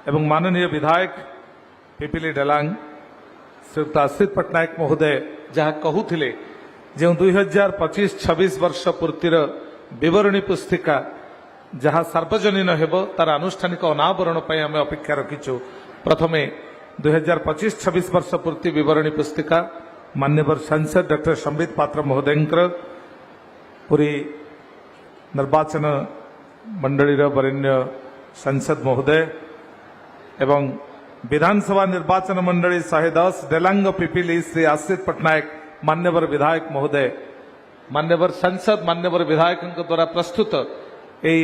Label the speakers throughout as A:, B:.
A: एवं माननीय विधायक पिपिली डेलांग श्रीयुक्त आश्रित पट्टनायक महोदय जहाँ कहूले जो 2025-26 वर्ष पूर्तिर विवरणी पुस्तिका जहाँ सार्वजनीन हेब तार आनुष्ठानिक अनावरण आम अपेक्षा रखीचु। प्रथमे 2025-26 वर्ष पूर्ति विवरणी पुस्तिका मान्यवर सांसद डॉक्टर संबित पात्र महोदय पुरी निर्वाचन मंडली वरेण्य सांसद महोदय एवं विधानसभा निर्वाचन मंडली 110 डेलांग पिपिली श्री आश्रित पट्टनायक मान्यवर विधायक महोदय मान्यवर सांसद मान्यवर विधायक द्वारा प्रस्तुत यही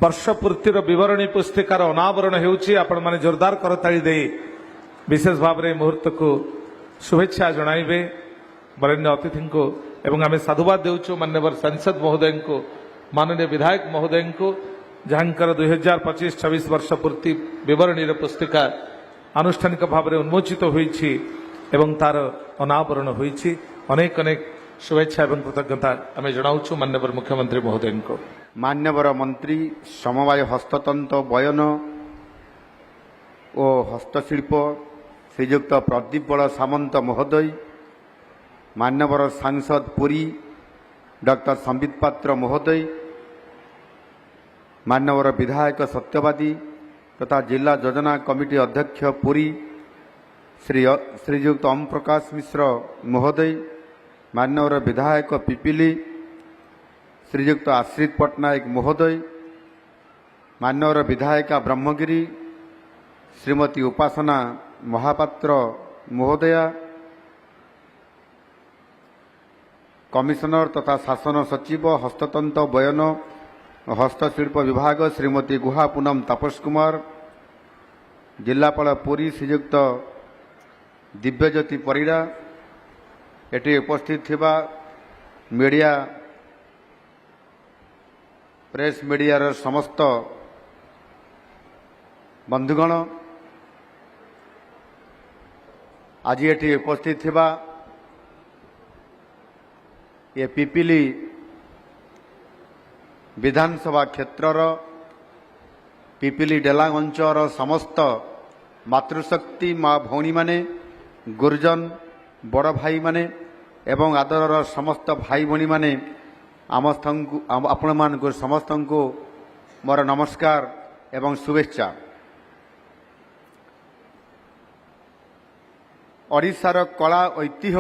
A: वर्ष पूर्तिर विवरणी पुस्तिकार अनावरण होउछि। आपण माने जोरदार करताली दे विशेष भाव में मुहूर्त को शुभेच्छा जणाइबे वरेण्य अतिथि को एवं आम साधुवाद देउछु मान्यवर सांसद महोदय को माननीय विधायक महोदय को जहाँकर 2025-26 वर्ष पूर्ति विवरणी पुस्तिका आनुष्ठानिक भाव में उन्मोचित होइछि एवं तार अनावरण होइछि। अनेक अनेक शुभेच्छा एवं कृतज्ञता आम जनाऊँ मान्यवर मुख्यमंत्री महोदय को।
B: मान्यवर मंत्री समवाय हस्ततंत्र बयन और हस्तशिल्प श्रीयुक्त प्रदीप बड़ सामंत महोदय, मान्यवर सांसद पुरी डॉक्टर संबित पात्र महोदय, मान्यवर विधायक सत्यवादी तथा जिला योजना कमिटी अध्यक्ष पुरी श्रीयुक्त ओम प्रकाश मिश्र महोदय, मान्यवर विधायक पिपिली श्रीयुक्त आश्रित पट्टनायक महोदय, मान्यवर विधायिका ब्रह्मगिरी श्रीमती उपासना महापात्र महोदया, कमिशनर तथा शासन सचिव हस्ततंत्र बयन हस्तशिल्प विभाग श्रीमती गुहा पूनम तापस कुमार, जिलापाल पुरी श्रीयुक्त दिव्यज्योति परिड़ा, एटी उपस्थित थिबा मीडिया प्रेस मीडिया समस्त बंधुगण, आज एटी उपस्थित थिबा ये पिपिली विधानसभा क्षेत्रर पिपिली डेलांग अंचल समस्त मातृशक्ति माँ भौणी माने, गुरुजन बड़ भाई माने एवं आदरर समस्त भाई भौणी माने आपण मानक समस्त को मोर नमस्कार एवं शुभेच्छा। ओडिशार कला ऐतिह्य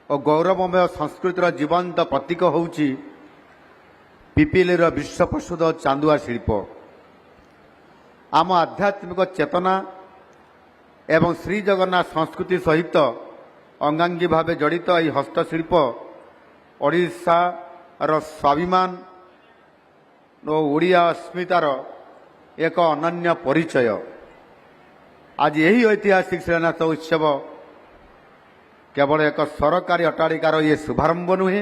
B: और गौरवमय संस्कृतिर जीवंत प्रतीक होउछि पिपिलीर विश्व प्रसिद्ध चांदुआ शिल्प। आम आध्यात्मिक चेतना एवं श्री जगन्नाथ संस्कृति सहित अंगांगी भाव जड़ित यह हस्तशिल्प ओडिशार स्वाभिमान और ओडिया अस्मितार एक अनन्य परिचय। आज यही ऐतिहासिक शिलान्यास उत्सव केवल एक सरकारी अट्टालिकार ये शुभारंभ नुहे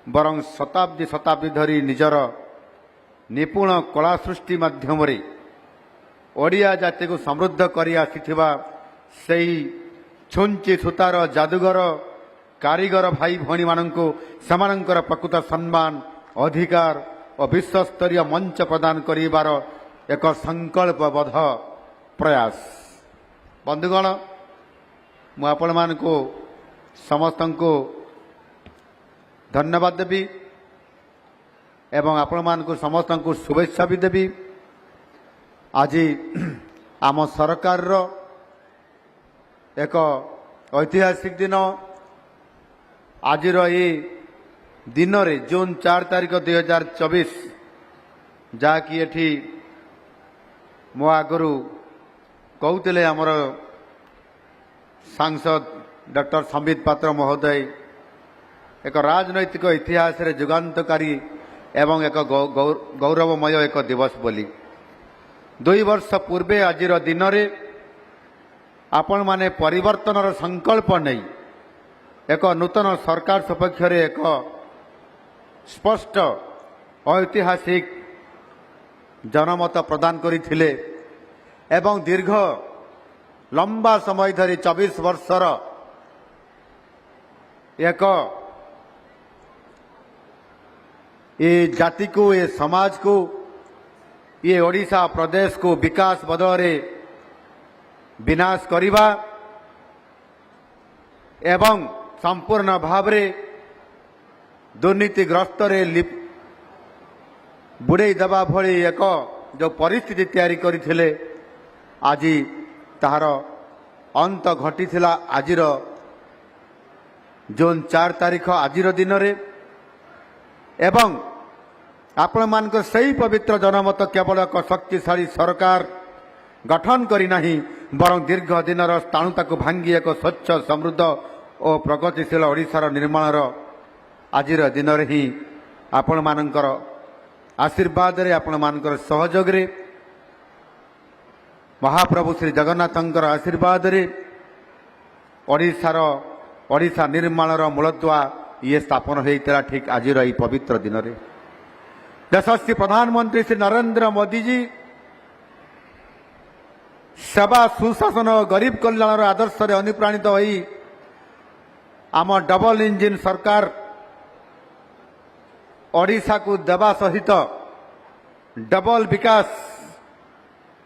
B: बरं शताब्दी शताब्दी धरी निजर निपुण कला सृष्टि माध्यम ओडिया जाति को समृद्ध करी आसिथिबा सेही छुंची सुतार जादूगर कारीगर भाई भौणी मानंको समानंकर प्रकृत सम्मान अधिकार और विश्वस्तरीय मंच प्रदान करिबार एक संकल्पबद्ध प्रयास। बंधुगण, मु आपण मानको समस्त को धन्यवाद देवी एवं आपण मानको समस्त को शुभेच्छा भी देवी। आज आम सरकार एक ऐतिहासिक दिन। आज ये दिन रे जून 4 तारिख 2024 जहाँकि एठी मो आगु कहते आमर सांसद डॉक्टर संबित पात्र महोदय एक राजनैतिक इतिहास रे जुगान्तकारी एवं एक गौरवमय एक दिवस बोली 2 वर्ष पूर्वे आज दिन रे आपण माने परिवर्तन संकल्प नहीं एक नूतन सरकार सपक्ष एक स्पष्ट ऐतिहासिक जनमत प्रदान करथिले एवं दीर्घ लंबा समय धरी 24 वर्षर एक ये जाति को ये समाज को ये ओडिशा प्रदेश को विकास बदଳରେ विनाश करिबा एवं संपूर्ण भावरे दुर्नीतिग्रस्त बुड़े देवा भली एक जो परिस्थिति तैयारी करथिले आज ताहार अंत घटीथिला आजिर जून 4 तारिख आजिर दिन रे एवं आपण मानक सही पवित्र जनमत केवल एक शक्तिशाली सरकार गठन करी नहीं बरं दीर्घ दिनर स्थाणुता को भांगी एक स्वच्छ समृद्ध और प्रगतिशील ओडिशार निर्माणर आजिर दिन ही आपण मानकर आशीर्वाद रे आपण मानकर सहयोग रे महाप्रभु श्री जगन्नाथंकर आशीर्वाद रे ओडिशा निर्माणर मूलदुआ ये स्थापन होता ठीक आजिर यही पवित्र दिन रे यशस्वी प्रधानमंत्री श्री नरेंद्र मोदी जी सेवा सुशासन और गरीब कल्याण आदर्श रे अनुप्राणित होई आम डबल इंजिन सरकार ओडिशा को देवा सहित डबल विकास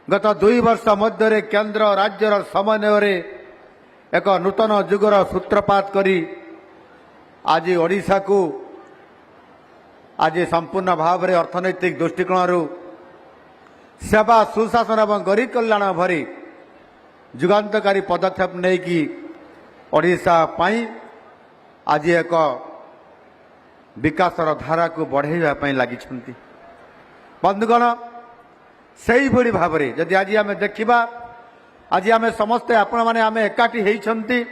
B: गत 2 वर्ष मध्य केंद्र राज्यर समन्वय एक नूतन जुगर सूत्रपात करी आज ओडिशा को आज संपूर्ण भाव में अर्थनैतिक दृष्टिकोण सेवा सुशासन और गरीब कल्याण भरी जुगान्तकारी पदक्षेप नहीं कि ओडिशा पाई आज एक विकासर धारा को बढ़ाई लगी बंधुगण से ही भाव में जदि आज आम देखा आज आम समस्ते आपण मैंने आम एकाठी होती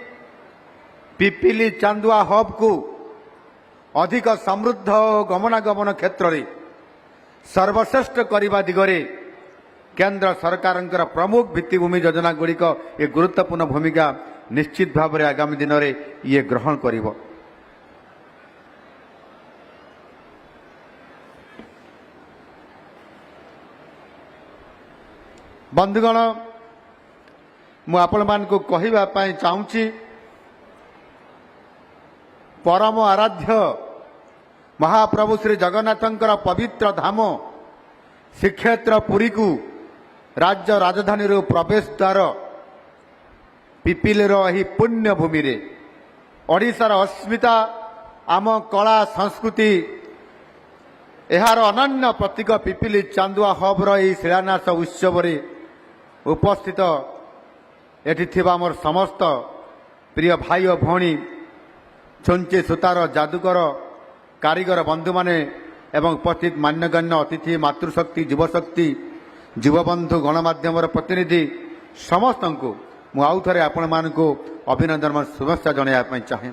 B: पिपिली चांदुआ हब को अधिक समृद्ध और गमनागमन क्षेत्र में सर्वश्रेष्ठ करने दिगरे केंद्र सरकार प्रमुख भित्तिभूमि योजना गुड़िक ये गुरुत्वपूर्ण भूमिका निश्चित भाव में आगामी दिन में ये ग्रहण करिब। बंधुगण मु आपण मानकु कहिबा पई चाहूची परम आराध्य महाप्रभु श्री जगन्नाथंकर पवित्र धाम श्रीक्षेत्र पुरी को राज्य राजधानी प्रवेश द्वार पिपिलीर यही पुण्य भूमि रे ओडिशार अस्मिता आम कला संस्कृति यार अनन्य प्रतीक पिपिली चांदुआ हब्र यही शिलान्यास उत्सव उपस्थित एठी थिबा मोर समस्त प्रिय भाई और भौणी छुंची सुतार जादूगर कारीगर बंधु माने एवं उपस्थित मान्यगण्य अतिथि मातृशक्ति युवशक्ति युवबंधु गणमाध्यम प्रतिनिधि समस्त को मु आउ थे आपण मानकु अभिनंदन शुभेच्छा जणाइबा चाहे।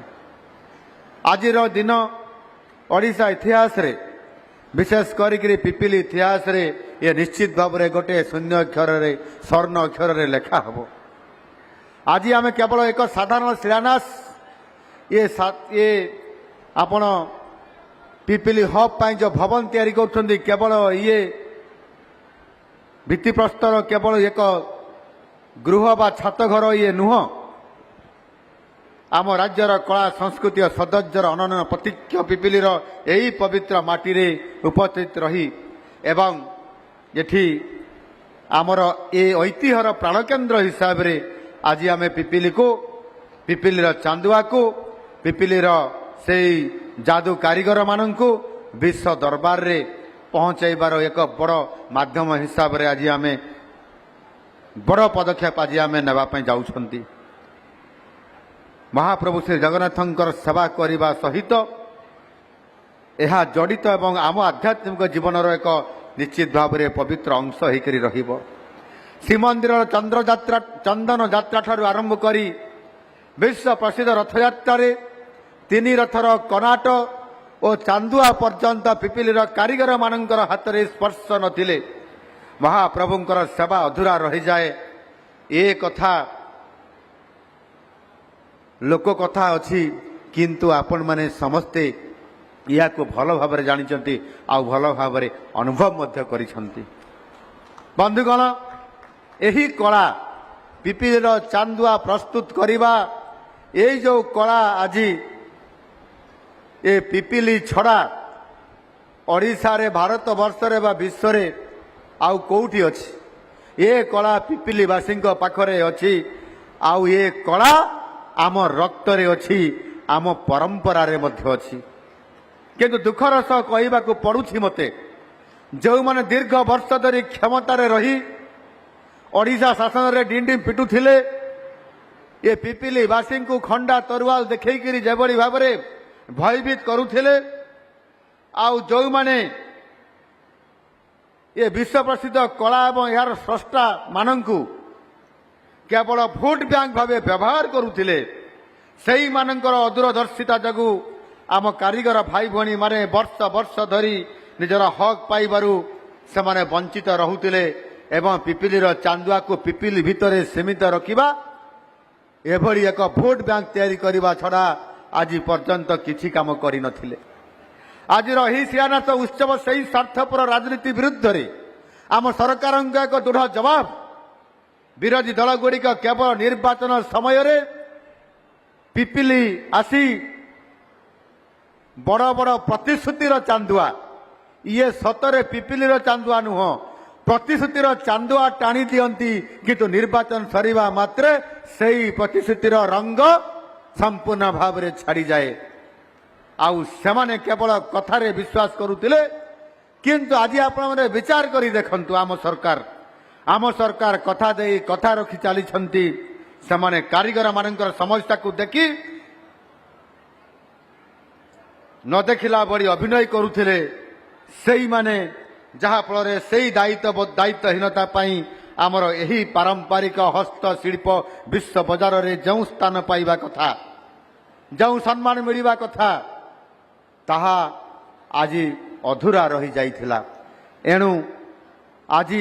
B: आज दिन ओडिशा इतिहास रे विशेष करी पिपिली इतिहास रे ये निश्चित भाव में गोटे शून्य अक्षर रे स्वर्ण अक्षर रे लेखा हबो। आज आम केवल एक साधारण शिलान्यास ये आपण पिपिली हब पाई जो भवन तैयारी कर केवल ये भित्तिप्रस्तर केवल एक गृह बा छात घर ये नुह आम राज्यर कला संस्कृति और सौंदर्यर अनन्य प्रतीक पिपिलीर यही पवित्र माटी रे उपस्थित रही एवं ये आमर ये ऐतिह्यर प्राणकेन्द्र हिसाब रे आज आम पिपिली को पिपिलीर चांदुआ को पिपिलीर से जादू कारीगर मानू विश्व दरबार रे पहुंचाइबार एक बड़ माध्यम हिसाब रे आज आम बड़ पदक्षेप आज आम नापी जाऊँगी। महाप्रभु श्री जगन्नाथंकर सेवा करने सहित यह जड़ित एवं आम आध्यात्मिक जीवनर एक निश्चित भाव में पवित्र अंश होकर रहिब। श्रीमंदिर चंदन यात्रा ठारू आरंभ करी विश्व प्रसिद्ध रथयात्रा 3 रथर कनाट और चांदुआ पर्यंत पिपिलीर कारीगर मानकर हाथ में स्पर्श नथिले महाप्रभुंकर सेवा अधूरा रही जाए। ये कथा लोक कथा अच्छी किंतु आपण माने समस्ते या को भल भाव जानी आ भल भाव अनुभव करिसंती। बंधुगण यही कला पिपिलीर चांदुआ प्रस्तुत करिबा ये जो कला आज ये पिपिली छड़ा ओडिशा रे भारत वर्ष रे बा विश्व रे आउ कोठी अछि ए कला पिपिलीवासी पाखरे अछि आउ ए कला आम रक्तरे अछि आम परंपरा रे मध्य अछि किंतु दुखर सह कहबाकू पड़ुछि मते जो माने दीर्घ वर्ष धरी क्षमतार रही ओडिशा शासन रे डिंडी पिटुथिले ये पिपिलीवासी को खंडा तरुआल देखैकरी जेबड़ी भाबरे भयभीत करुथिले आउ जो माने ये विश्व प्रसिद्ध कला एवं यार स्रष्टा मानंकु केवल भोट बैंक भाव व्यवहार करुथिले सेही मानकर अदूरदर्शिता जगु आम कारीगर भाई भणी माने वर्ष वर्ष धरी निजर हक पाइबारु से माने वंचित रहुथिले एवं पिपिलीर चांदुआ को पिपिली भितरे सीमित रखिबा एभली एक भोट बैंक तैयारी करने छड़ा आज पर्यंत किसी काम करि नथिले आज शिलान्यास उत्सव से ही स्वार्थपर राजनीति विरुद्ध रे आम सरकार एक दृढ़ जवाब विरोधी दल गुड़िक केवल निर्वाचन समय रे पिपिली आसी बड़ बड़ प्रतिश्रुतिर चांदुआ ये सतरे पिपिलीर चांदुआ नुह प्रतिश्रुतिर चांदुआ टाणी दियंती किंतु निर्वाचन सरीबा मात्रे सेही प्रतिश्रुतिर रंग संपूर्ण भाव में छाड़ी जाए आउ सेमाने केवल कथारे विश्वास करुतिले किंतु आज आपण माने विचार करी देखंतु आम सरकार कथा दे कथा रखी चली सेमाने कारीगर मानकर समस्या को देखी न देखिला बड़ी अभिनय करुथिले सेही माने जहा फल से दायित्वहीनता आमर यही पारंपरिक हस्तशिल्प विश्व बजार रे जो स्थान पाइबा कथा जो सम्मान मिलवा कथा ताहा आज अधूरा रही जाइथिला एणु आज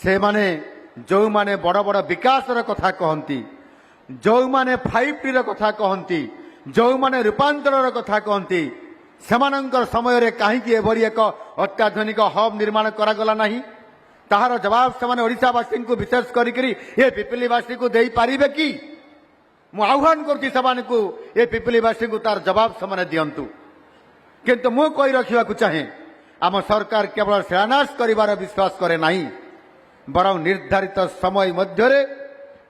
B: से माने जो माने बड़ बड़ विकास कथा कहती जो माने 5T कथा कहती जो माने रूपांतर कथा कहती सेमानंकर समय रे काहीकि एभली एक अत्याधुनिक हब निर्माण करागला नहीं ताहार जवाब सेमाने ओडिशावासी को विशेष करी ये पिपिलीवासी को दे पारिबे कि मु आह्वान करती सेमानकु ये पिपिलीवासी को तार जवाब सेमाने दियंतु किंतु मु कहि रखिबाकु चाहे आम सरकार केवल शिलान्यास करिवार विश्वास करे नहीं बरं निर्धारित समय मध्यरे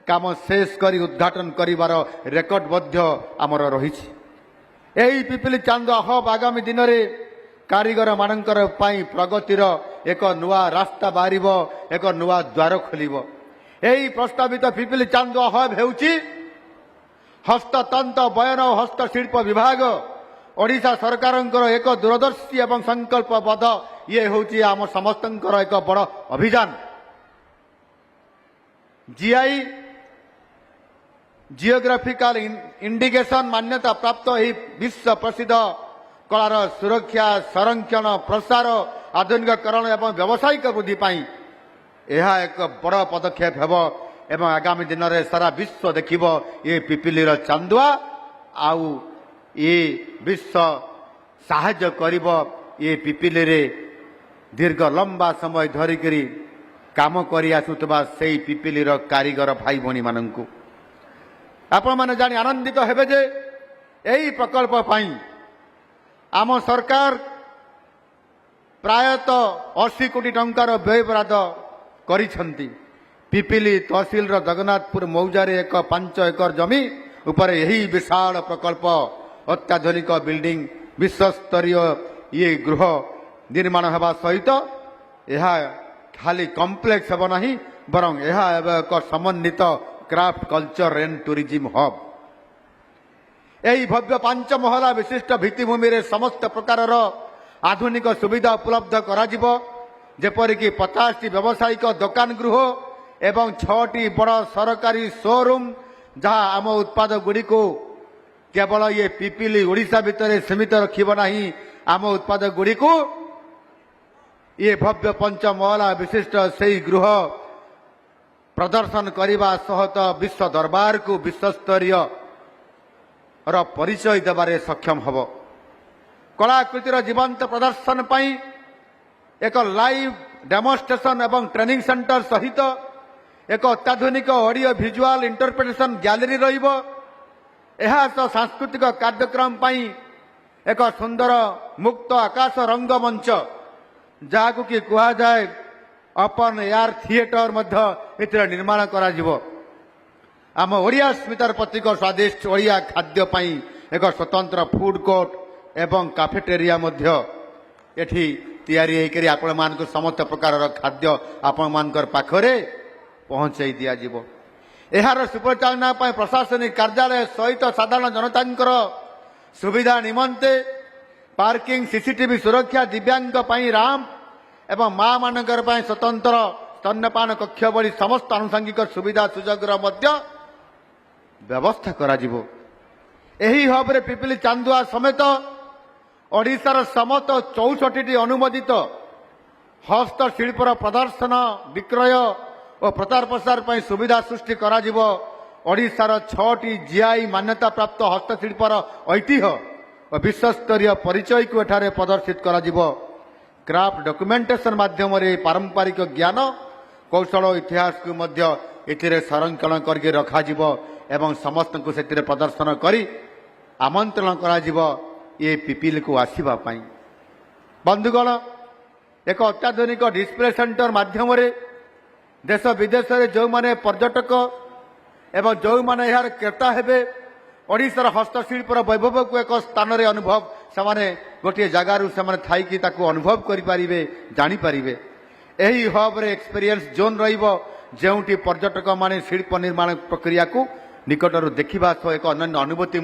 B: काम शेष करी उद्घाटन करिवार रेकर्ड मध्य आमर रहिछि एही पिपिली चांदुआ हब आगामी दिन में कारीगर मानकर पाई प्रगतिर एक नुआ रास्ता बाहर एक नुआ द्वार खोल यही प्रस्तावित पिपिली चांदुआ हब हेउछि हस्ततंत्र बयन और हस्तशिल्प विभाग ओडिशा सरकार एक दूरदर्शी एवं संकल्पबद्ध ये होछि आम समस्तंकर एक बड़ अभियान जीआई जियोग्राफिकल इंडिकेशन मान्यता प्राप्त यही विश्व प्रसिद्ध कलार सुरक्षा संरक्षण प्रसार आधुनिकीकरण एवं व्यावसायिक वृद्धि पाई यह एक बड़ पदक्षेप हेब एवं आगामी दिन में सारा विश्व देखिब ये पिपिलीर चांदुआ आउ ये विश्व साहाय्य करिब ये पिपिली रे दीर्घ लंबा समय धरिकरी काम करि आसुतबा सेही पिपिलीर कारीगर भाई भणी माननकु आपण माने जानी आनंदित हेबे जे यही प्रकल्प पाई आम सरकार प्रायतः 80 कोटी टंकार व्यय बराद करिसंती पिपिली तहसील जगन्नाथपुर मौजारे एक 5 एकर जमी ऊपर यही विशाल प्रकल्प अत्याधुनिक बिल्डिंग विश्वस्तरीय ये गृह निर्माण होगा सहित यह खाली कम्प्लेक्स हेब नहीं बरं यह एक समन्वित craft culture and tourism hub यही भव्य 5 महला विशिष्ट भित्तिभूमि रे समस्त प्रकार आधुनिक सुविधा उपलब्ध कराजिब जेपरिकी 50टी व्यावसायिक दुकान गृह एवं 6टी बड़ सरकारी शोरूम जहाँ आम उत्पाद गुड़ी को केवल ये पिपिली ओडिशा भितर सीमित रखिब नहीं आम उत्पाद गुड़ी को ये भव्य 5 महला विशिष्ट से गृह प्रदर्शन करने सहित विश्व दरबार को विश्वस्तरीय परिचय देवारे सक्षम हब कलाकृतिर जीवंत प्रदर्शन पाई एक लाइव डेमोन्स्ट्रेशन एवं ट्रेनिंग सेंटर सहित एक अत्याधुनिक ऑडियो विजुअल इंटरप्रिटेशन गैलरी रहिबो एहा सांस्कृतिक कार्यक्रम पाई एक सुंदर मुक्त आकाश रंगमंच जहां कि कहा जाए ओपन एयर थिएटर मध्य एतिर निर्माण करा जिवो आम ओडिया स्मितार प्रतीक स्वादिष्ट ओडिया खाद्य पई एक स्वतंत्र फूड कोर्ट एवं कैफेटेरिया मध्य एठी तैयारी होकर आपण मानक समस्त प्रकार खाद्य आपण मानकर पाखरे पहुंचाई दिया जिवो एहार सुपरिचालना पई प्रशासनिक कार्यालय सहित साधारण जनतांकर सुविधा निमंते पार्किंग सीसीटीवी सुरक्षा दिव्यांग पई राम एवं मां मानकर पई स्वतंत्र स्तन्यपान कक्ष भली समस्त आनुषंगिक सुविधा सुजोग मध्य व्यवस्था करा जिवो एही हबरे पिपिली चांदुआ समेत ओडिशार समस्त 64टी अनुमोदित हस्तशिल्पर प्रदर्शन विक्रय और प्रचार प्रसार पर सुविधा सृष्टि करा जिवो ओडिशार 6टी जीआई मान्यता प्राप्त हस्तशिल्पर ऐतिह्य और विश्वस्तरीय परिचय को एठारे प्रदर्शित करा जिवो क्राफ्ट डॉक्यूमेंटेशन माध्यम पारंपरिक ज्ञान कौशल इतिहास को मध्य एथिरे संरक्षण करके रखा जिवो एवं समस्त को सेतिरे प्रदर्शन करी आमंत्रण करा जिवो ये पिपिल को आसीबा पाई बंधुगण एक अत्याधुनिक डिस्प्ले सेंटर माध्यम देश विदेश में जो माने पर्यटक एवं जो माने यार क्रेता हेबे ओडिशार हस्तशिल्पर वैभव को एक स्थान रे अनुभव से गोटे जगार से थी अनुभव करें जानीपारे यही हब रे एक्सपीरियंस जोन रही पर्यटक माने शिल्प निर्माण प्रक्रिया को निकटर देखा सह एक अन्य अनुभूति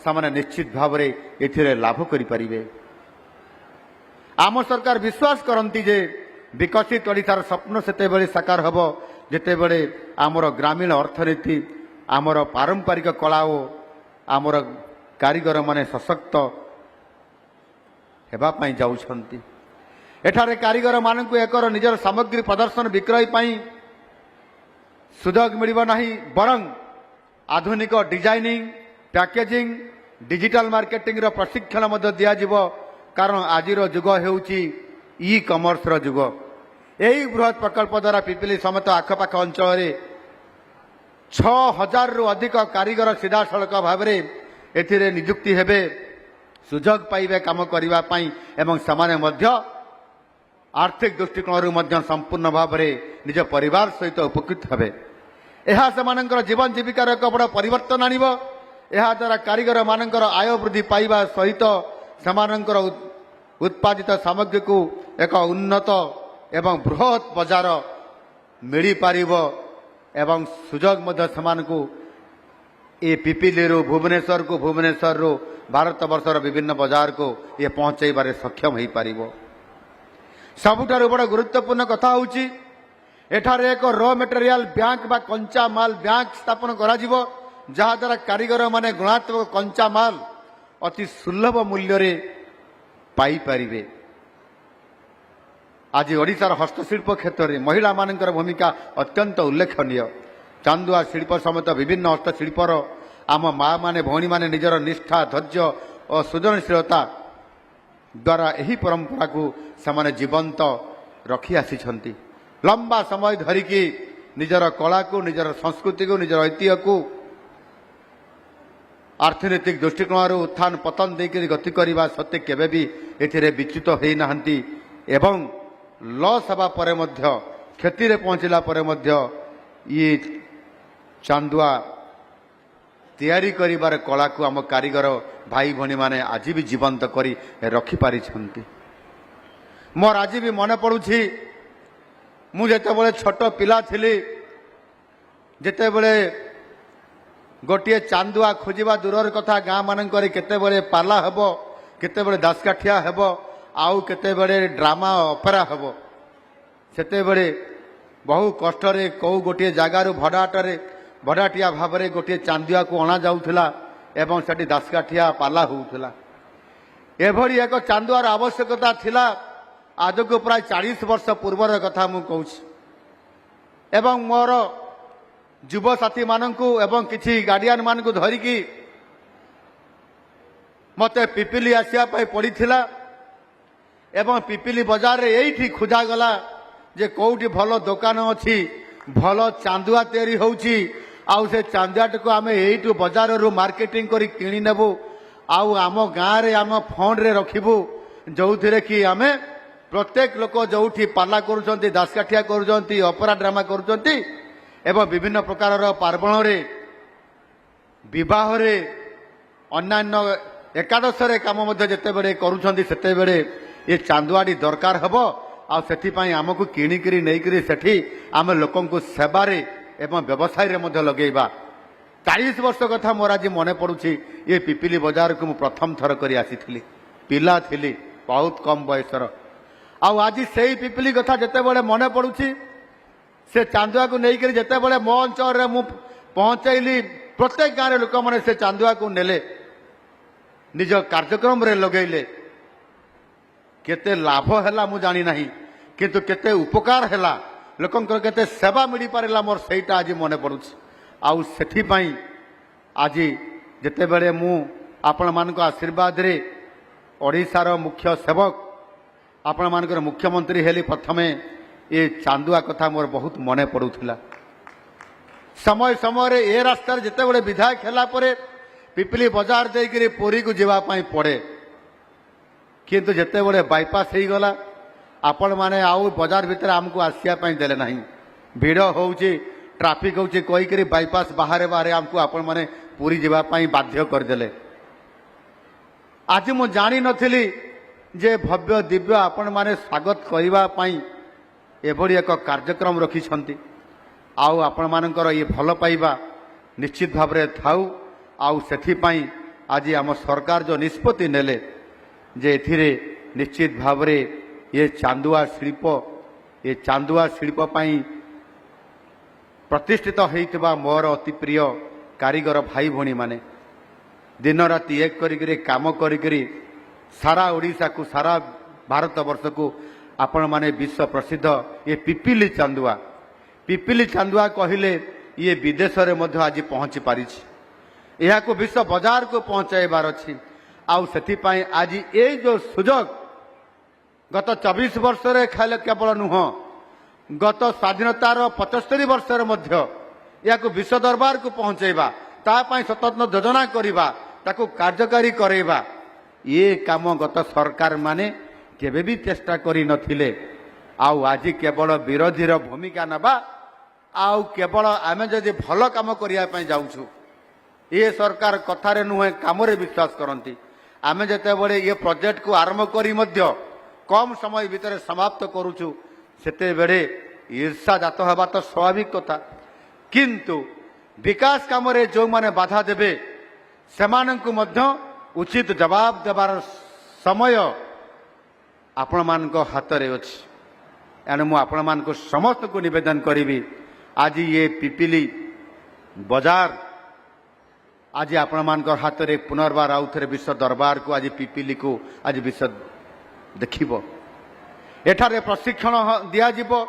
B: से निश्चित भाव में लाभ करें आम सरकार विश्वास करती जे विकसित ओडिशार स्वप्न से साकार हम जितेबले आमर ग्रामीण अर्थनीति आमर पारंपरिक कला और आमर कारीगर माने सशक्त हेबापाई जाउछंती एठारे कारीगर मानक एकर निजर सामग्री प्रदर्शन विक्रय पाई सुजोग मिलिब नाही बरं आधुनिक डिजाइनिंग पैकेजिंग डिजिटल मार्केटिंग रो प्रशिक्षण मध्य दिया जिवो कारण आजिर जुग हेउची ई कॉमर्स रो जुग यही बृहत प्रकल्प द्वारा पिपिली समेत आखपाख अंचल 6000 रु अधिक कारीगर सीधा सड़क भाव में नियुक्ति हेबे सुजोग पाइबे काम करने एवं समाने मध्य आर्थिक दृष्टिकोण संपूर्ण भाव में निज परिवार सहित उपकृत हेबे यह से जीवन जीविकार एक बड़ परिवर्तन आनिब यह द्वारा कारीगर मानकर आय वृद्धि पाइबा सहित सेमानकर उत्पादित सामग्री को एक उन्नत एवं बृहत बजार मिल पारिब एवं सुजोग मध्य सेमानकु ये पिपिली भुवनेश्वर को भुवनेश्वर भारत वर्षर विभिन्न बाजार को ये पहुंचाइबारे सक्षम हो पार सबुठारु बड़ गुरुत्वपूर्ण कथा होची एठारे एक रॉ मटेरियल बैंक बा कंचा माल बैंक स्थापन करा जिवो जहा द्वारा कारीगर माने गुणात्मक कंचा माल अति सुलभ मूल्य रे पाई पारिबे आज ओडिशार हस्तशिल्प क्षेत्र में महिला मानकर भूमिका अत्यंत उल्लेखनीय चांदुआ शिल्प समेत विभिन्न हस्तशिल्पर आम माँ माने भौणी माने निजर निष्ठा धैर्य और सृजनशीलता द्वारा यही परंपरा को सेमाने जीवंत रखी आसी लंबा समय धरिकी निजर कला को निजर संस्कृति को निजर ऐतिह्य को आर्थिक दृष्टिकोण उत्थान पतन देकर गति करने सत्वे केबे भी एथिरे विच्युत होना एवं लॉस हवा परे मध्य क्षति रे पहुंचला परे मध्य ये चांदुआ तैयारी करिबार कला को आम कारीगर भाई भणी माने आज भी जीवंत करी रखी पारि छंती मोर आज भी मन पड़ुछि मु जेतेबेले छोट पिला थिली जेतेबेले गोटे चांदुआ खोजिबा दूरर कथा गाँ मानकर केतेबेले पाला हेबो केतेबेले दासकाठिया हेबो आउ केतेबेले ड्रामा ऑपेरा हेबो सेतेबेले बहु कष्टरे कौ गोटे जगार भड़ाटिया भाव में गोटे चांदुआ को अणा जाउथला एवं सेठी दासकाठिया पाला होउथला एभली एक चांदुआर आवश्यकता थिला आज को प्राय 40 वर्ष पूर्वर कथा मु कहूछि एवं मोर युव साथी मानकु एवं किछि गार्डियन मानकु धरिकी मते पिपिली आसिया पाई पड़ीथिला एवं पिपिली बाजार रे एठी खोजा गला जे कोउठी भलो दुकान अछि भलो चांदुआ तैयारी होउछि आउ से चांदुआट को आमे एठु बाजार रु मार्केटिंग करी किनी नेबु आउ आम गाँ रे आम फंड रे रखिबु जो थिरे कि आमे प्रत्येक लोक जो पाला करुँच दासकाठिया करुँच ऑपेरा ड्रामा करुँच एवं विभिन्न प्रकार पार्वण विवाह अन्यान्य एकादश काम जितेबले करुँचे ये चांदुआडी दरकार हम आमको किणिकी नहींकरी सेठी आम लोक सेवारे एवं व्यवसाय लगेगा 40 वर्ष कथा मोर आज मन पड़ुछि ये पिपिली बजार को मु प्रथम थर करी आसी पिला थिली बहुत कम बयसर आज से पिपिली कथा जिते बड़े मन पड़ुछि से चांदुआ को लेकर जिते बड़े मो अंचल मु पहुंचैली प्रत्येक गाँव लोक मैंने से चांदुआ को नेले निज कार्यक्रम रे लगेले केते लाभ हैला मु जानी नहीं किंतु केते उपकार हैला लोकंकर केते सेवा मिली पारिला मोर सेटा आज मन पड़ुछि आउ सेठिपाई आज जितेबले मु आपण मानक आशीर्वाद रे ओडिशार मुख्य सेवक आपण मानकर मुख्यमंत्री हेली प्रथमे ये चांदुआ कथा मोर बहुत मने पड़ुथिला समय समय रे ए रास्ता जितेबले विधायक हैला परे पिपिली बाजार देकरी पुरी को जीवा पाई पड़े किंतु जितेबले बाईपास हो गला आपण माने आउ बाजार भितर आमको आसिया पाई देले नहीं भिड़ होउची ट्राफिक होउची कोई करी बाईपास बाहर बाहर आमको आपण माने पुरी जीवा पाई बाध्य करदेले आज मु जानी नथिली जे भव्य दिव्य आपण माने स्वागत करिवा पाई एभली एक कार्यक्रम रखिछंती आउ आपण मानकर ये भल पाइबा निश्चित भाव रे थाउ आउ सेठी पाई आज आम सरकार जो निष्पत्ति नेले जे एथिरे निश्चित भाव रे ये चांदुआ शिल्प पाई प्रतिष्ठित होइतबा मोर अति प्रिय कारीगर भाई भणी माने दिन राति एक करी काम करी सारा ओडिशा को सारा भारत वर्ष को आपण माने विश्व प्रसिद्ध ये पिपिली चांदुआ कहले ये विदेश रे मध्य आज पहुंची पारी यह को विश्व बाजार को पहुंचाइबार अछि आउ सेथि पाई आज ये जो सुजोग गत 24 वर्ष रे खाले केवल नुह गत स्वाधीनतार 75 वर्ष मध्य या विश्व दरबार को पहुंचेबा ता पाई स्वतंत्र योजना करबा ताको कार्यकारी करेबा ये काम गत सरकार माने केबे भी चेष्टा करी नथिले आउ आज केवल विरोधीर भूमिका नबा आउ केवल आमे जदि भल काम करिया पाई जाउछु ये सरकार कथारे नुहे कामरे विश्वास करती आमे जते बड़े ये प्रोजेक्ट को आरंभ करी मध्य कम समय भितर समाप्त करूछु सेते बेड़े ईर्षा जात हवा तो स्वाभाविक कथा किंतु विकास काम रे जो माने बाधा देबे सेमानंकु मध्य उचित जवाब देबार समय आपण मानक हाथ रे अछि एनु मु आपण मानक समस्त को निवेदन करिवि आज ये पिपिली बाजार आज आपण मानक हाथ रे पुनर्बार आउ थे विश्व दरबार को आज पिपिली को आज विश्व देखिबो एठारे प्रशिक्षण दिया जिवो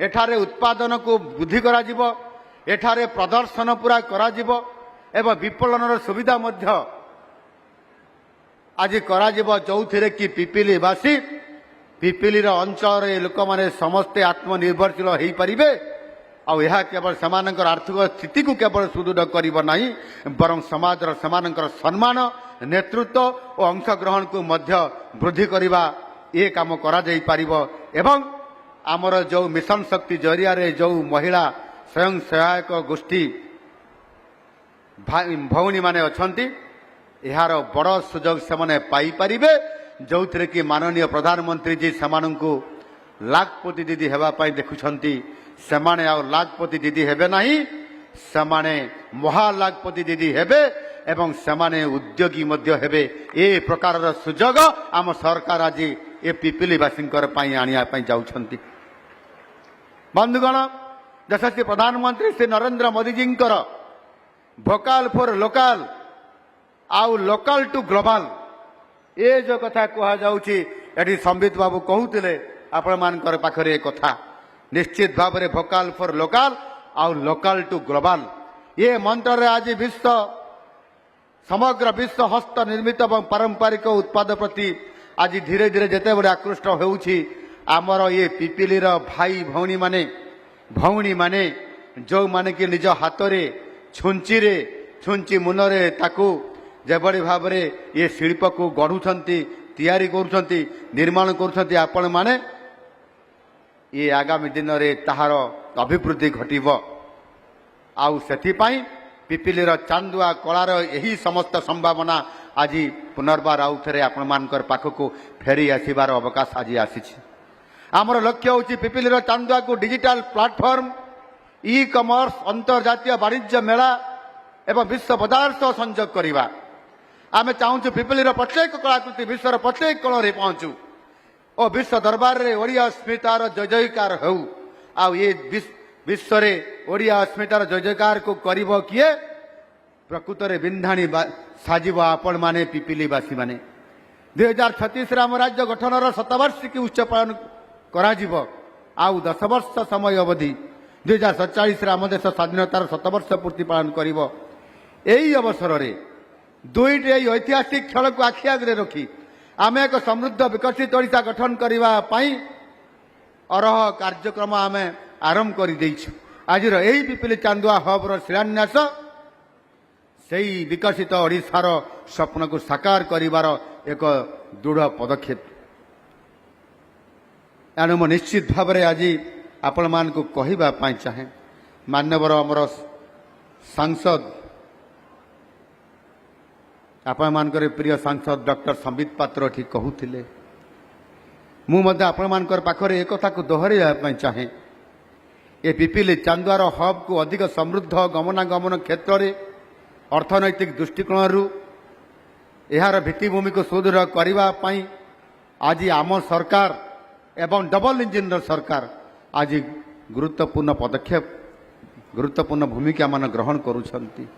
B: एठारे उत्पादन को वृद्धि करा जिवो एठारे प्रदर्शन पूरा करा जिवो एवं विपणन सुविधा मध्य आज करा जिवो जोथिरे कि पिपिलीवासी पिपिली अंचल लोक माने समस्ते आत्मनिर्भरशील हो पारिबे आउ यह केवल समानकर आर्थिक स्थिति को केवल सुदृढ़ करिबो नाही बरं समाजर समानकर सम्मान नेतृत्व और अंशग्रहण को मध्य वृद्धि करिबा ये काम करा जाई पारिबो एवं आमर जो मिशन शक्ति जरिया रे जो महिला स्वयं सहायक गोष्ठी भौणी माने अछंती यार बड़ सुजोग से माने पाई पारिबे जो थे कि माननीय प्रधानमंत्री जी सेमानंकु लाखपति दीदी हेबा पाई देखुछंती सेमाने आउ लाखपति दीदी हेबे नाही सेमाने महालाखपति दीदी हेबे एवं सेमाने उद्योगी मध्य हेबे ए प्रकार सुजोग आम सरकार आज ये पिपिलीवासी आनिया जाउछंती बंधुगण यशस्वी प्रधानमंत्री श्री नरेंद्र मोदी जी भोकाल फॉर लोकाल आउ लोकाल टू ग्लोबल ये जो कथा कह जाउछि एठी संबित बाबू कहूतिले आपण मानकर पाखरे कथा निश्चित भाव में भोकाल फॉर लोकाल आउ लोकाल टू ग्लोबल ये मंत्र रे आज विश्व समग्र विश्व हस्त निर्मित और पारंपरिक उत्पाद प्रति आज धीरे धीरे जिते बड़े आकृष्ट होउछि आमर ये पिपिलीर भाई भौणी माने जो माने कि निज हाथ रे छुंची मुनरे ताकू जेबड़ी भाव रे ये शिल्प को गढ़ुछंती तैयारी करुछंती निर्माण करुछंती आपण माने ये आगामी दिन में ताहार अभिवृद्धि घटिब आउ सेथिपाई पिपिलीर चांदुआ कलार यही समस्त संभावना आज पुनर्बार आउ थे आपण मानकर पाखक फेरी आसबार अवकाश आज आसी आमर लक्ष्य हूँ पिपिलीर चांदुआ को डिजिटल प्लाटफॉर्म ई कमर्स अंतर्जातीय वाणिज्य मेला एवं विश्व बजार सह संजोग करवा आम चाहूँ पिपिलीर प्रत्येक कलाकृति विश्वर प्रत्येक कोण में पहुँचू और विश्व दरबार रे ओडिया अस्मितार जय जयकार हो आउ ये विश्व रे ओडिया अस्मितार जय जयकार को करिब किए प्रकृत रे बिंधाणी साजिब आपण माने पिपिलीवासी माने 2036 आम राज्य गठनर शतवार्षिकी उत्सव पालन करा आउ 10 वर्ष समय अवधि 2047 आम देश स्वाधीनतार शतवर्ष पूर्ति पालन करिब एही अवसर रे दुईटी ऐतिहासिक खेल को आखि आगे रखी आम एक समृद्ध विकसित ओडिशा गठन करने अरह कार्यक्रम आम आरंभ कर आज यही पिपिली चांदुआ हब्र शिलान्यास से विकसित ओडिशार स्वप्न को साकार करिवार एक दृढ़ पदक्षेप एणु मु निश्चित भाव में आज आपण मान को कहवाई चाहे मान्यवर अमर सांसद आपण मानकर प्रिय सांसद डॉक्टर संबित पात्र ठीक कहूले मुझे आपण मानकर पाखरे एक कथा को दोहराइबा चाहे ये पिपिली चांदुआर हब को अधिक समृद्ध गमनागमन क्षेत्र में अर्थनैतिक दृष्टिकोण यार भित्तिभूमि को सुदृढ़ करने आज आम सरकार एवं डबल इंजिन सरकार आज गुरुत्वपूर्ण पदक्षेप गुरुत्वपूर्ण भूमिका मान ग्रहण करुछंती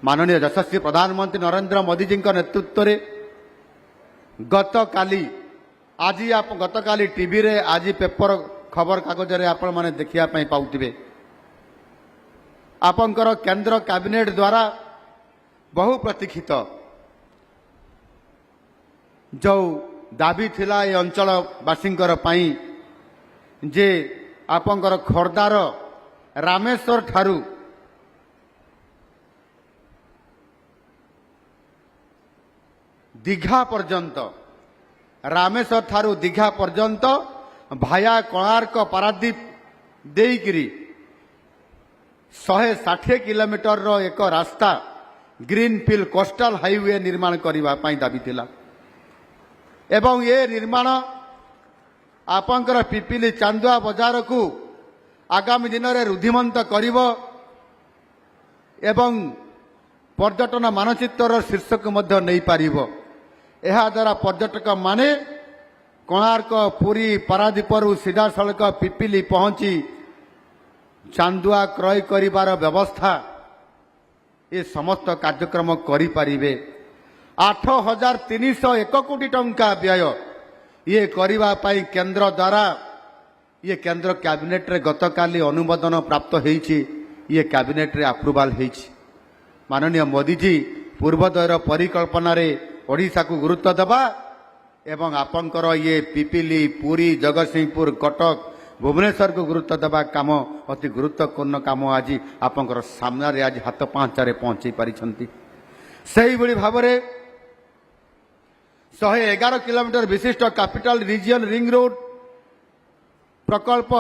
B: माननीय यशस्वी प्रधानमंत्री नरेंद्र मोदी जी नेतृत्व में गतकाली टीवी रे आज पेपर खबर कागज रे आपण माने देखिया पई पाउतिबे आपनकर केंद्र कैबिनेट द्वारा बहु प्रतीक्षित जो दाबी थिला ए अंचल वासींकर पई जे आपनकर खोर्दार रामेश्वर ठारू दीघा पर्यंत रामेश्वर ठारू दीघा पर्यंत भाया कोणार्क पारादीप देइकिरी 160 किलोमीटर रो एक रास्ता ग्रीनफील्ड कोस्टल हाईवे निर्माण करने दाबी थिला एवं ये निर्माण आपंकर पिपिली चांदुआ बाजार को आगामी दिन में रुद्धिमंत करिब एवं पर्यटन मानचित्र शीर्षक मध्य नहीं पारिब ଏହା ଦ୍ୱାରା पर्यटक माने कोणार्क पुरी पारादीपरू सीधा सड़क पिपिली पहुंची चांदुआ क्रय करिवार व्यवस्था ये समस्त कार्यक्रम करिपारिबे 8,301 कोटी टंका व्यय ये करबा पई केंद्र द्वारा ये केंद्र कैबिनेट रे गतकाली अनुमोदन प्राप्त होईछि ये कैबिनेट रे अप्रूवल होईछि माननीय मोदी जी पूर्वोदयर परिकल्पना रे ओडिशा को गुरुत्व देवा एवं आपंकर ये पिपिली पुरी जगतसिंहपुर कटक भुवनेश्वर को गुरुत्व देवा काम अति गुरुत्वपूर्ण काम आज आपंकर सामने आज हाथ पांचारे पहुंची पारिछंती सही भली भाव में 111 किलोमीटर विशिष्ट कैपिटल रीजन रिंग रोड प्रकल्प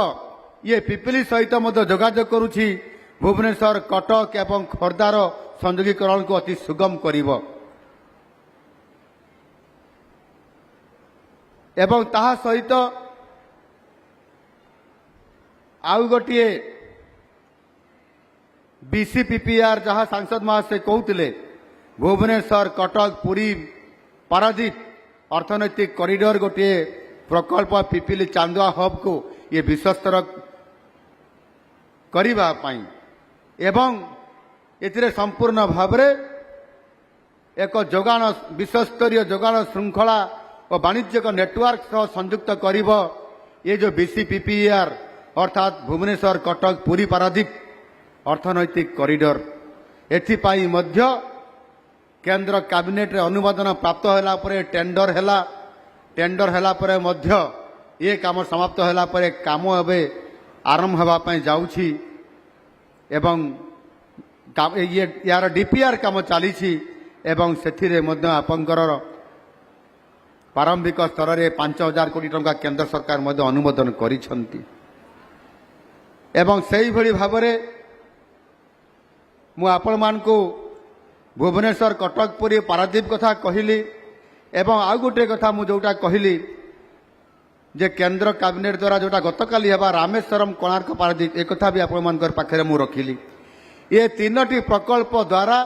B: ये पिपिली सहित मध्य जोगाजोग करुछि भुवनेश्वर कटक एवं खोर्धार संयोगीकरण को अति सुगम करिवो एवं ताहा सहित आउ गोटे बीसीपीपीआर जहाँ सांसद महाशय कहते भुवनेश्वर कटक पुरी पारादीप अर्थनैतिक कॉरिडोर गोटे प्रकल्प पिपिली चांदुआ हब को ये विश्वस्तर करने एवं एथिरे संपूर्ण भाव में एक जोगाण विश्वस्तरीय जोगाण श्रृंखला और वाणिज्यिक नेटवर्क सह संयुक्त करिब ये जो बीसीपीपीआर अर्थात भुवनेश्वर कटक पुरी पारादीप अर्थनैतिक कॉरिडोर एथिपाई मध्य केंद्र कैबिनेट रे अनुमोदन प्राप्त होला परे टेंडर होला परे मध्य ये काम समाप्त होला परे काम एबे आरंभ होबा पई जाउछि एवं ये यार डीपीआर काम चली एवं सेथिरे मध्य आपंकर ପ୍ରାରମ୍ଭିକ ସ୍ତରରେ 5,000 କୋଟି ଟଙ୍କା କେନ୍ଦ୍ର ସରକାର ମଧ୍ୟ ଅନୁମୋଦନ କରିଛନ୍ତି। ଏବଂ ସେହିଭଳି ଭାବରେ ମୁଁ ଆପଣମାନଙ୍କୁ ଭୁବନେଶ୍ୱର, କଟକ, ପୁରୀ, ପାରାଦୀପ କଥା କହିଲି। ଏବଂ ଆଉ ଗୋଟିଏ କଥା ମୁଁ ଯେଉଁଟା କହିଲି ଯେ କେନ୍ଦ୍ର କ୍ୟାବିନେଟ୍ ଦ୍ୱାରା ଯେଉଁଟା ଗତକାଲି ହେବା ରାମେଶ୍ୱରମ, କୋଣାର୍କ, ପାରାଦୀପ, ଏକଥା ବି ଆପଣମାନଙ୍କର ପାଖରେ ମୁଁ ରଖିଲି। ଏ ତିନୋଟି ପ୍ରକଳ୍ପ ଦ୍ୱାରା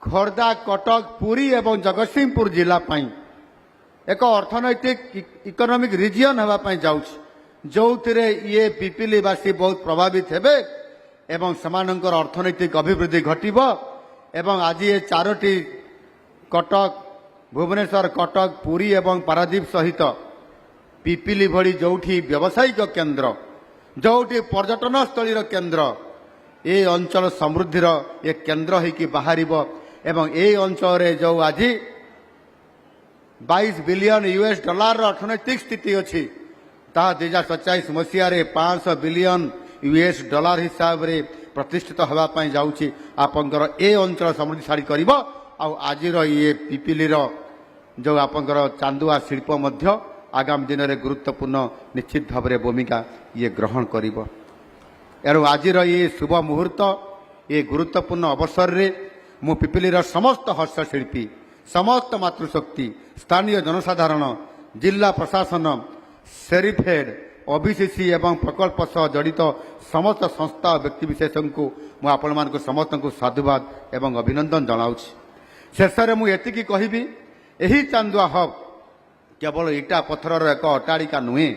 B: ଖୋର୍ଦ୍ଧା, କଟକ, ପୁରୀ ଏବଂ ଜଗତସିଂହପୁର ଜିଲ୍ଲା ପାଇଁ ଏକ ଅର୍ଥନୈତିକ ଇକୋନୋମିକ୍ ରିଜିଅନ୍ ହେବା ପାଇଁ ଯାଉଛି, ଯେଉଁଥିରେ ଇଏ ପିପିଲିବାସୀ ବହୁତ ପ୍ରଭାବିତ ହେବେ ଏବଂ ସେମାନଙ୍କର ଅର୍ଥନୈତିକ ଅଭିବୃଦ୍ଧି ଘଟିବ। ଏବଂ ଆଜି ଏ ଚାରୋଟି କଟକ, ଭୁବନେଶ୍ୱର, କଟକ, ପୁରୀ ଏବଂ ପାରାଦୀପ ସହିତ ପିପିଲି ଭଳି ଯେଉଁଠି ବ୍ୟବସାୟିକ କେନ୍ଦ୍ର, ଯେଉଁଠି ପର୍ଯ୍ୟଟନସ୍ଥଳୀର କେନ୍ଦ୍ର, ଏ ଅଞ୍ଚଳ ସମୃଦ୍ଧିର ଏ କେନ୍ଦ୍ର ହୋଇକି ବାହାରିବ। ଏବଂ ଏହି ଅଞ୍ଚଳରେ ଯେଉଁ ଆଜି $22 ବିଲିୟନ ଅର୍ଥନୈତିକ ସ୍ଥିତି ଅଛି, ତାହା 2027 ମସିହାରେ $500 ବିଲିୟନ ହିସାବରେ ପ୍ରତିଷ୍ଠିତ ହେବା ପାଇଁ ଯାଉଛି। ଆପଣଙ୍କର ଏ ଅଞ୍ଚଳ ସମୃଦ୍ଧିଶାଳୀ କରିବ। ଆଉ ଆଜିର ଇଏ ପିପିଲିର ଯେଉଁ ଆପଣଙ୍କର ଚାନ୍ଦୁଆ ଶିଳ୍ପ ମଧ୍ୟ ଆଗାମୀ ଦିନରେ ଗୁରୁତ୍ୱପୂର୍ଣ୍ଣ ନିଶ୍ଚିତ ଭାବରେ ଭୂମିକା ଇଏ ଗ୍ରହଣ କରିବ। ଏଣୁ ଆଜିର ଇଏ ଶୁଭ ମୁହୂର୍ତ୍ତ, ଏ ଗୁରୁତ୍ୱପୂର୍ଣ୍ଣ ଅବସରରେ ମୁଁ ପିପିଲିର ସମସ୍ତ ହସ୍ତଶିଳ୍ପୀ, ସମସ୍ତ ମାତୃଶକ୍ତି, ସ୍ଥାନୀୟ ଜନସାଧାରଣ, ଜିଲ୍ଲା ପ୍ରଶାସନ, ସେରିଫେଡ୍, OBCC ଏବଂ ପ୍ରକଳ୍ପ ସହ ଜଡ଼ିତ ସମସ୍ତ ସଂସ୍ଥା ଓ ବ୍ୟକ୍ତିବିଶେଷଙ୍କୁ ମୁଁ ଆପଣମାନଙ୍କୁ ସମସ୍ତଙ୍କୁ ସାଧୁବାଦ ଏବଂ ଅଭିନନ୍ଦନ ଜଣାଉଛି। ଶେଷରେ ମୁଁ ଏତିକି କହିବି, ଏହି ଚାନ୍ଦୁଆ ହବ୍ କେବଳ ଇଟା ପଥରର ଏକ ଅଟ୍ଟାଳିକା ନୁହେଁ,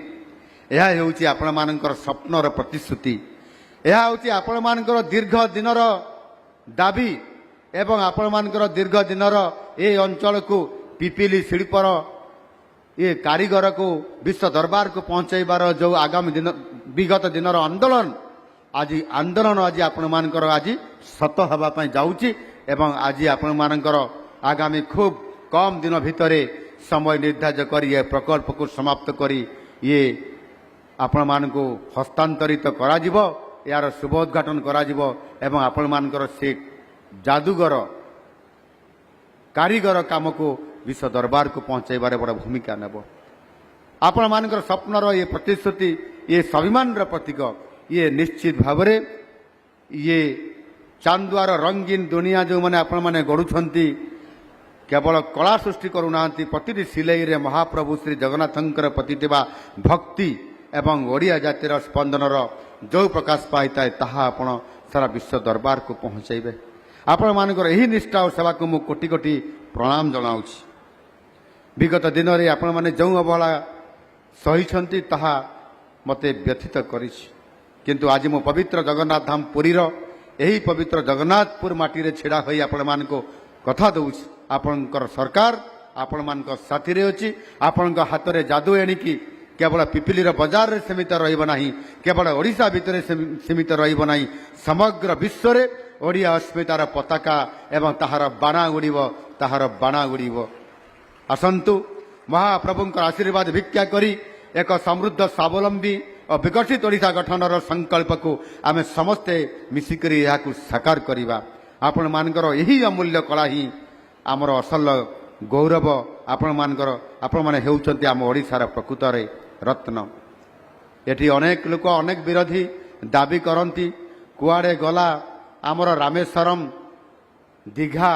B: ଏହା ହେଉଛି ଆପଣମାନଙ୍କର ସ୍ୱପ୍ନର ପ୍ରତିଶ୍ରୁତି। ଏହା ହେଉଛି ଆପଣମାନଙ୍କର ଦୀର୍ଘ ଦିନର ଦାବି ଏବଂ ଆପଣମାନଙ୍କର ଦୀର୍ଘ ଦିନର ଏ ଅଞ୍ଚଳକୁ ପିପିଲି ଶିଳ୍ପର ଏ କାରିଗରକୁ ବିଶ୍ୱ ଦରବାରକୁ ପହଞ୍ଚାଇବାର ଯେଉଁ ଆଗାମୀ ଦିନ ବିଗତ ଦିନର ଆନ୍ଦୋଳନ ଆଜି ଆପଣମାନଙ୍କର ଆଜି ସତ ହେବା ପାଇଁ ଯାଉଛି। ଏବଂ ଆଜି ଆପଣମାନଙ୍କର ଆଗାମୀ ଖୁବ୍ କମ୍ ଦିନ ଭିତରେ ସମୟ ନିର୍ଦ୍ଧାରିତ କରି ଏ ପ୍ରକଳ୍ପକୁ ସମାପ୍ତ କରି ଇଏ ଆପଣମାନଙ୍କୁ ହସ୍ତାନ୍ତରିତ କରାଯିବ, ଏହାର ଶୁଭ ଉଦ୍ଘାଟନ କରାଯିବ ଏବଂ ଆପଣମାନଙ୍କର ସେ ଯାଦୁଗର କାରିଗର କାମକୁ ବିଶ୍ୱ ଦରବାରକୁ ପହଞ୍ଚାଇବାରେ ବଡ଼ ଭୂମିକା ନେବ। ଆପଣମାନଙ୍କର ସ୍ୱପ୍ନର ଏ ପ୍ରତିଶ୍ରୁତି, ଏ ସ୍ୱାଭିମାନର ପ୍ରତୀକ, ଇଏ ନିଶ୍ଚିତ ଭାବରେ ଇଏ ଚାନ୍ଦୁଆର ରଙ୍ଗୀନ ଦୁନିଆ ଯେଉଁମାନେ ଆପଣମାନେ ଗଢ଼ୁଛନ୍ତି, କେବଳ କଳା ସୃଷ୍ଟି କରୁନାହାନ୍ତି, ପ୍ରତିଟି ସିଲେଇରେ ମହାପ୍ରଭୁ ଶ୍ରୀ ଜଗନ୍ନାଥଙ୍କର ପ୍ରତି ଥିବା ଭକ୍ତି ଏବଂ ଓଡ଼ିଆ ଜାତିର ସ୍ପନ୍ଦନର ଯେଉଁ ପ୍ରକାଶ ପାଇଥାଏ ତାହା ଆପଣ ସାରା ବିଶ୍ୱ ଦରବାରକୁ ପହଞ୍ଚାଇବେ। ଆପଣମାନଙ୍କର ଏହି ନିଷ୍ଠା ଓ ସେବାକୁ ମୁଁ କୋଟି କୋଟି ପ୍ରଣାମ ଜଣାଉଛି। ବିଗତ ଦିନରେ ଆପଣମାନେ ଯେଉଁ ଅବହେଳା ସହିଛନ୍ତି ତାହା ମୋତେ ବ୍ୟଥିତ କରିଛି, କିନ୍ତୁ ଆଜି ମୁଁ ପବିତ୍ର ଜଗନ୍ନାଥ ଧାମ ପୁରୀର ଏହି ପବିତ୍ର ଜଗନ୍ନାଥପୁର ମାଟିରେ ଛିଡ଼ା ହୋଇ ଆପଣମାନଙ୍କୁ କଥା ଦେଉଛି, ଆପଣଙ୍କର ସରକାର ଆପଣମାନଙ୍କ ସାଥିରେ ଅଛି। ଆପଣଙ୍କ ହାତରେ ଯାଦୁ ଏଣିକି କେବଳ ପିପିଲିର ବଜାରରେ ସୀମିତ ରହିବ ନାହିଁ, କେବଳ ଓଡ଼ିଶା ଭିତରେ ସୀମିତ ରହିବ ନାହିଁ, ସମଗ୍ର ବିଶ୍ୱରେ ଓଡ଼ିଆ ଅସ୍ମିତାର ପତାକା ଏବଂ ତାହାର ବାଣା ଉଡ଼ିବ। ଆସନ୍ତୁ ମହାପ୍ରଭୁଙ୍କର ଆଶୀର୍ବାଦ ଭିକ୍ଷା କରି ଏକ ସମୃଦ୍ଧ, ସ୍ୱାବଲମ୍ବୀ ଓ ବିକଶିତ ଓଡ଼ିଶା ଗଠନର ସଂକଳ୍ପକୁ ଆମେ ସମସ୍ତେ ମିଶିକରି ଏହାକୁ ସାକାର କରିବା। ଆପଣମାନଙ୍କର ଏହି ଅମୂଲ୍ୟ କଳା ହିଁ ଆମର ଅସଲ ଗୌରବ। ଆପଣମାନେ ହେଉଛନ୍ତି ଆମ ଓଡ଼ିଶାର ପ୍ରକୃତରେ ରତ୍ନ। ଏଠି ଅନେକ ଲୋକ, ଅନେକ ବିରୋଧୀ ଦାବି କରନ୍ତି, କୁଆଡ଼େ ଗଲା ଆମର ରାମେଶ୍ୱରମ, ଦୀଘା,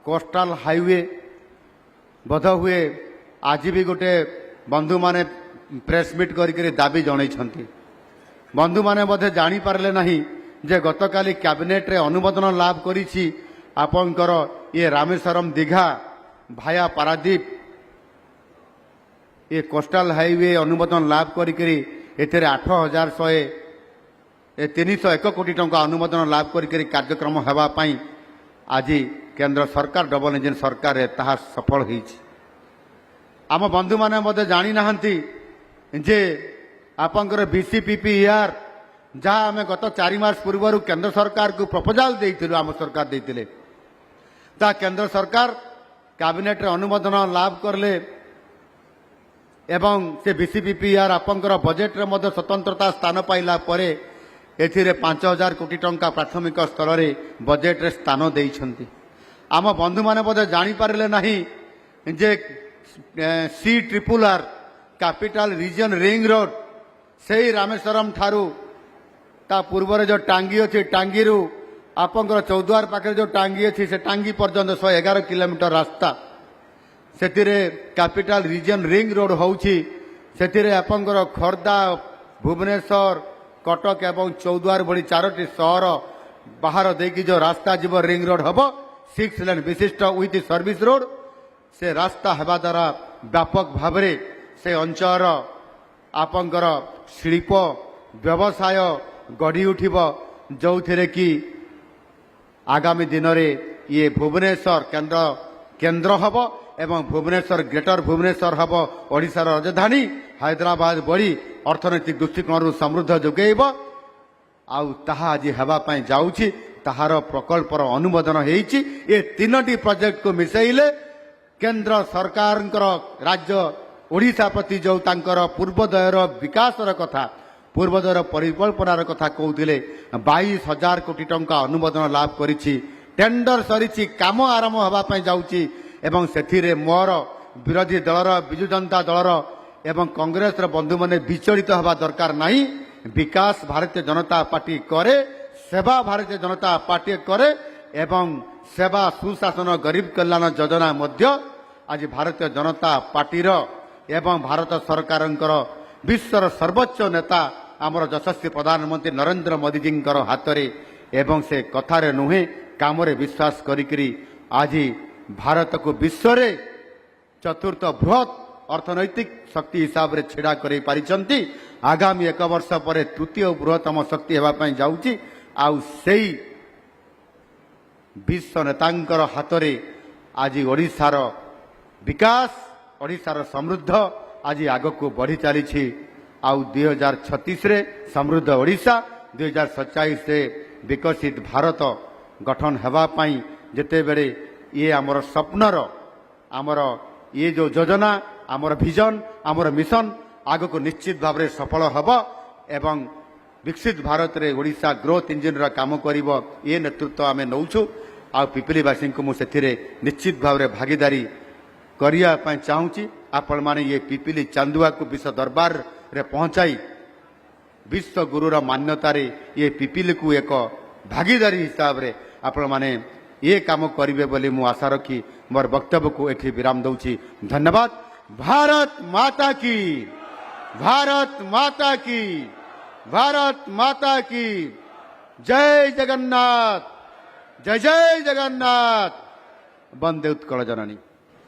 B: କୋଷ୍ଟାଲ ହାଇୱେ। ବୋଧହୁଏ ଆଜି ବି ଗୋଟେ ବନ୍ଧୁମାନେ ପ୍ରେସ୍ ମିଟ୍ କରିକି ଦାବି ଜଣାଇଛନ୍ତି। ବନ୍ଧୁମାନେ ବୋଧେ ଜାଣିପାରିଲେ ନାହିଁ ଯେ ଗତକାଲି କ୍ୟାବିନେଟ୍ରେ ଅନୁମୋଦନ ଲାଭ କରିଛି ଆପଣଙ୍କର ଇଏ ରାମେଶ୍ୱରମ, ଦୀଘା ଭାୟା ପାରାଦୀପ ଏ କୋଷ୍ଟାଲ ହାଇୱେ ଅନୁମୋଦନ ଲାଭ କରିକି ଏଥିରେ 301 କୋଟି ଟଙ୍କା ଅନୁମୋଦନ ଲାଭ କରିକି କାର୍ଯ୍ୟକ୍ରମ ହେବା ପାଇଁ ଆଜି କେନ୍ଦ୍ର ସରକାର, ଡବଲ ଇଞ୍ଜିନ୍ ସରକାରରେ ତାହା ସଫଳ ହୋଇଛି। ଆମ ବନ୍ଧୁମାନେ ମଧ୍ୟ ଜାଣିନାହାନ୍ତି ଯେ ଆପଣଙ୍କର BCPPR ଯାହା ଆମେ ଗତ 4 ମାସ ପୂର୍ବରୁ କେନ୍ଦ୍ର ସରକାରକୁ ପ୍ରପୋଜାଲ ଦେଇଥିଲୁ, ଆମ ସରକାର ଦେଇଥିଲେ, ତାହା କେନ୍ଦ୍ର ସରକାର କ୍ୟାବିନେଟ୍ରେ ଅନୁମୋଦନ ଲାଭ କଲେ ଏବଂ ସେ BCPPR ଆପଣଙ୍କର ବଜେଟ୍ରେ ମଧ୍ୟ ସ୍ୱତନ୍ତ୍ରତା ସ୍ଥାନ ପାଇଲା ପରେ ଏଥିରେ 5,000 କୋଟି ଟଙ୍କା ପ୍ରାଥମିକ ସ୍ତରରେ ବଜେଟ୍ରେ ସ୍ଥାନ ଦେଇଛନ୍ତି। ଆମ ବନ୍ଧୁମାନେ ବୋଧେ ଜାଣିପାରିଲେ ନାହିଁ ଯେ C-RRR capital region ring road से रामेश्वरम ठारू ता पूर्व जो टांगी अच्छी टांगी आपंकर चौद्वार पाखे जो टांगी अच्छी से टांगी पर्यंत 111 किलोमीटर रास्ता से कैपिटल रीजन रिंग रोड होउछि से आपंकर खोर्धा भुवनेश्वर कटक एवं चौद्वार भली 4टी सहर बाहर देकी जो रास्ता जीव रिंग रोड हम 6 लेन विशिष्ट विथ सर्विस रोड से रास्ता हेबा द्वारा व्यापक भाव से अंचल आपंकर शिल्प व्यवसाय गढ़ी उठिब जो थे कि आगामी दिन में ये भुवनेश्वर केन्द्र हम एवं भुवनेश्वर ग्रेटर भुवनेश्वर हम ओडिशार राजधानी हैदराबाद बड़ी अर्थनैतिक दृष्टिकोण समृद्ध जोगेब आज हेबापी जाऊँगी ताहार प्रकल्पर अनुमोदन होती ये 3टी प्रोजेक्ट को मिसेले केंद्र सरकार राज्य ओडिशा प्रति जो तांकर पूर्वोदयर विकासर कथा पूर्वोदयर परिकल्पनार कथा कहते 22,000 कोटी टंका अनुमोदन लाभ करिछि टेंडर सरी काम आरंभ होगापी जाऊँगी एवं से मोर विरोधी दलर विजु जनता दलर एवं कांग्रेस बंधु मैंने विचलित हवा दरकार नहीं विकास भारतीय जनता पार्टी करे सेवा भारतीय जनता पार्टी करे एवं सेवा सुशासन गरीब कल्याण योजना मध्य आज भारतीय जनता पार्टीर एवं भारत सरकार विश्वर सर्वोच्च नेता आमर यशस्वी प्रधानमंत्री नरेंद्र मोदी जी हाथ में एवं से कथार नुहे काम विश्वास करी आज भारत को विश्व चतुर्थ बृहत अर्थनैतिक शक्ति हिसाब से छिड़ा कर आगामी 1 वर्ष पर तृतीय बृहत्तम शक्ति होगापी जाऊँगी आई विश्व नेतांकर हाथ में आज ओडिशार विकास ओडिशार समृद्ध आज आग को बढ़ी चली 2036 समृद्ध ओडिशा 2047 से विकसित भारत गठन होगापी जिते बड़े ये आमर स्वप्नर आमर ये जो योजना आमर विजन आमर मिशन आग को निश्चित भाव में सफल हम एवं विकसित भारत रे ओडिशा ग्रोथ इंजिन रा काम करिब ये नेतृत्व आम नौछु आ पिपलीवासी को मुझे निश्चित भाव में भागीदारी करने चाहूँगी आपण माने ये पिपिली चांदुआ को विश्व दरबार रे पहुंचाई विश्व गुरुर मान्यता रे ये पिपिली को एक भागीदारी हिसाब रे आपण माने ये काम करिवे बोली मु आशा रखी मोर वक्तव्य को एठी विराम दउची धन्यवाद। भारत माता की भारत माता की भारत माता की जय जगन्नाथ जय जय जगन्नाथ वंदे उत्कल जननी।